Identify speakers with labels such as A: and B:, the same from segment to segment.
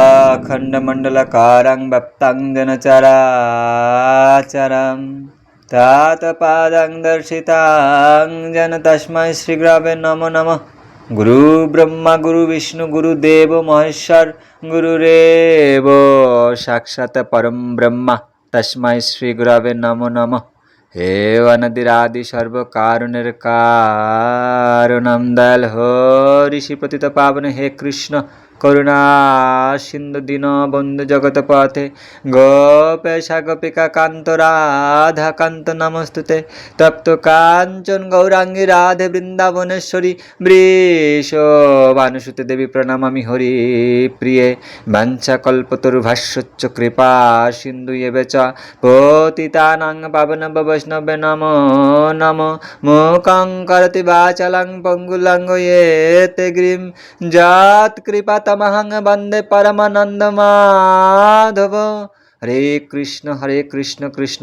A: अखण्डमण्डलकारं व्याप्तं येन चराचरं तत्पादं दर्शितं येन तस्मै श्रीगुरवे नमो नमः। गुरुर्ब्रह्मा गुरुर्विष्णु गुरुदेवो महेश्वर गुरुरेव साक्षात् परं ब्रह्म तस्मै श्रीगुरवे नमो नमः। हे अनादिरादि सर्वकारणेर कारणं दयाल हो ऋषि पतित पावन हे कृष्ण करुणा सिंधु दीनबंधु जगतपथे गोपेश गोपिका कांत राधा कांत नमस्तुते तप्त कांचन गौरांगी राधे वृंदावनेश्वरी वृषभानुसुते देवी प्रणमामि हरि प्रिये वंशकल्पतरुभ्यश्च कृपा सिन्धुभ्येव च पतितानां पावनेभ्यो वैष्णवेभ्यो नमो नमः। मूकं करोति वाचालं पङ्गुलं यत् गिरिं यत्कृपातमहं वन्दे परमानन्दमाधव। हरे कृष्ण कृष्ण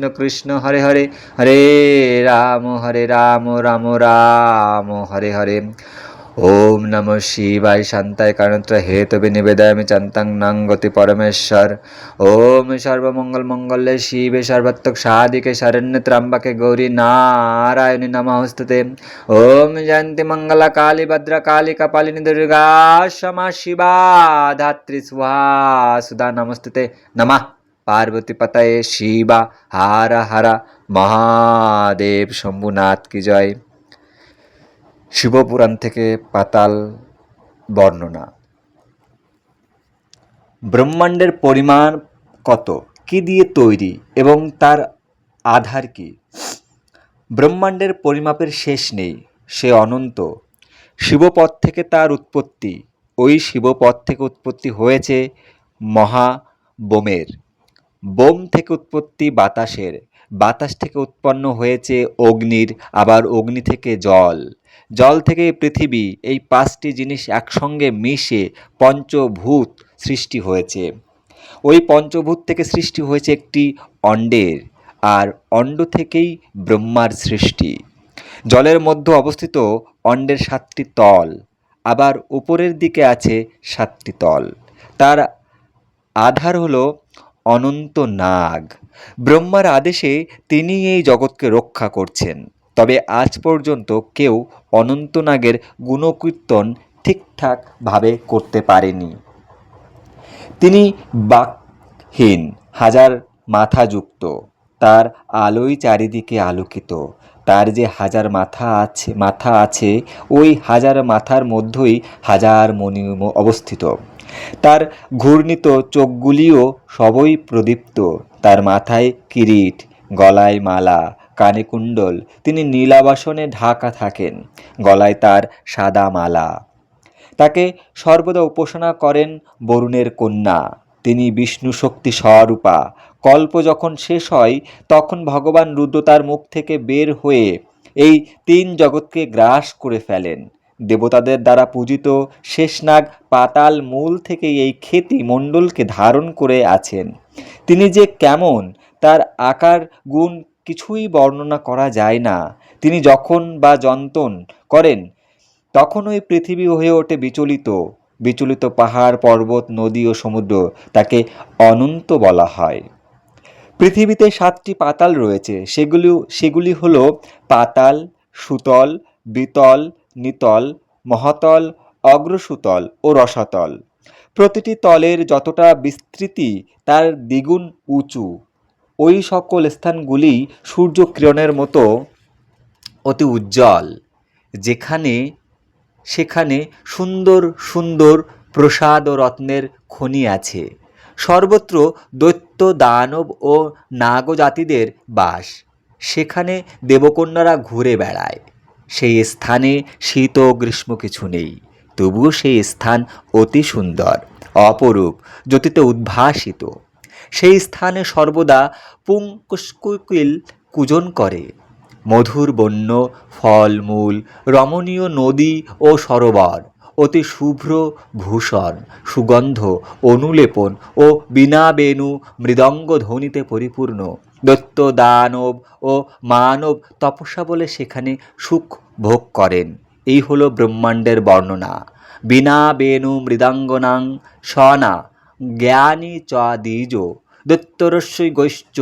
A: कृष्ण हरे हरे हरे राम राम राम हरे हरे। ओम नमः शिवाय शांताय कारणत्र हेतवे निवेदयामि चन्तं नंगति परमेश्वर। ओम सर्वमंगल मंगल्ये शिवे सर्वत्र साधिके शरण्ये त्र्यंबके गौरी नारायणी नमोस्तुते। ओम जयंती मंगला काली भद्रकाली कपालिनी दुर्गा क्षमा शिवा धात्री स्वाहा सुधा नमोस्तुते। नमः पार्वती पतये शिवा हर हर महादेव शंभुनाथ की जय। শিবপুরাণ থেকে পাতাল বর্ণনা। ব্রহ্মাণ্ডের পরিমাণ কত, কি দিয়ে তৈরি এবং তার আধার কি? ব্রহ্মাণ্ডের পরিমাপের শেষ নেই, সে অনন্ত। শিবপদ থেকে তার উৎপত্তি, ওই শিবপদ থেকে উৎপত্তি হয়েছে মহাবোমের, বোম থেকে উৎপত্তি বাতাসের, বাতাস থেকে উৎপন্ন হয়েছে অগ্নির, আবার অগ্নি থেকে জল, জল থেকে পৃথিবী। এই পাঁচটি জিনিস একসঙ্গে মিশে পঞ্চভূত সৃষ্টি হয়েছে। ওই পঞ্চভূত থেকে সৃষ্টি হয়েছে একটি অণ্ডের, আর অণ্ড থেকেই ব্রহ্মার সৃষ্টি। জলের মধ্যে অবস্থিত অণ্ডের 7টি তল, আবার উপরের দিকে আছে 7টি তল। তার আধার হলো অনন্ত নাগ। ব্রহ্মার আদেশে তিনি এই জগৎকে রক্ষা করছেন। তবে আজ পর্যন্ত কেউ অনন্ত নাগের গুণকীর্তন ঠিকঠাকভাবে করতে পারেনি। তিনি বাকহীন, হাজার মাথাযুক্ত, তার আলোয় চারিদিকে আলোকিত। তার যে হাজার মাথা আছে ওই হাজার মাথার মধ্যেই হাজার মণি অবস্থিত। তার ঘূর্ণিত চোখগুলিও সবই প্রদীপ্ত। তার মাথায় কিরীট, গলায় মালা, কানে কুণ্ডল। তিনি নীলাবাসনে ঢাকা থাকেন, গলায় তার সাদা মালা। তাকে সর্বদা উপাসনা করেন বরুণের কন্যা। তিনি বিষ্ণু শক্তি স্বরূপা। কল্প যখন শেষ হয় তখন ভগবান রুদ্র তার মুখ থেকে বের হয়ে এই 3 জগৎকে গ্রাস করে ফেলেন। দেবতাদের দ্বারা পূজিত শেষনাগ পাতাল মূল থেকে এই খ্যাতি মণ্ডলকে ধারণ করে আছেন। তিনি যে কেমন, তার আকার গুণ কিছুই বর্ণনা করা যায় না। তিনি যখন বা যন্তন করেন তখন ওই পৃথিবী হয়ে ওঠে বিচলিত। বিচলিত পাহাড় পর্বত নদী ও সমুদ্র, তাকে অনন্ত বলা হয়। পৃথিবীতে 7টি পাতাল রয়েছে, সেগুলি হলো পাতাল, সুতল, বিতল, নিতল, মহাতল, অগ্রসুতল ও রসাতল। প্রতিটি তলের যতটা বিস্তৃতি তার দ্বিগুণ উঁচু। ওই সকল স্থানগুলি সূর্যকিরণের মতো অতি উজ্জ্বল। সেখানে সুন্দর সুন্দর প্রসাদ ও রত্নের খনি আছে। সর্বত্র দৈত্য দানব ও নাগজাতিদের বাস। সেখানে দেবকন্যারা ঘুরে বেড়ায়। সেই স্থানে শীত ও গ্রীষ্ম কিছু নেই, তবুও সেই স্থান অতি সুন্দর, অপরূপ, জ্যোতিতে উদ্ভাসিত। সেই স্থানে সর্বদা পুংকুস্কুকিল কূজন করে। মধুর বন্য ফলমূল, রমণীয় নদী ও সরোবর, অতি শুভ্র ভূষণ, সুগন্ধ, অনুলেপন ও বীণা বেণু মৃদঙ্গ ধ্বনিতে পরিপূর্ণ। দৈত্য দানব ও মানব তপস্যা বলে সেখানে সুখ ভোগ করেন। এই হলো ব্রহ্মাণ্ডের বর্ণনা। বীণা বেণু মৃদাঙ্গনাং সনা জ্ঞানী চ দ্বিজ দৈত্যরস্যই গৈশ্চ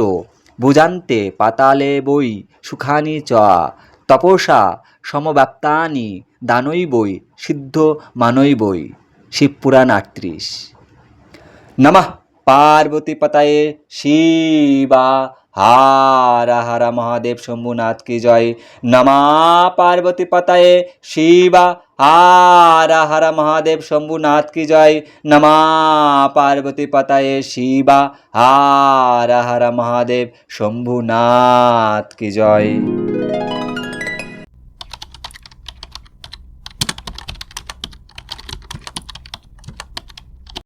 A: ভুজান্তে পাতালে বই সুখানি চ তপসা সমব্যাপ্তানি দানই বই সিদ্ধ মানই বই। শিবপুরাণ 38। নমঃ পার্বতীপতয়ে শিবা হর হর মহাদেব শম্ভুনাথ কি জয়। নমঃ পার্বতীপতয়ে শিবা হর হর মহাদেব শম্ভুনাথ কি জয়। নমঃ পার্বতীপতয়ে শিবা হর হর মহাদেব শম্ভুনাথ কি জয়।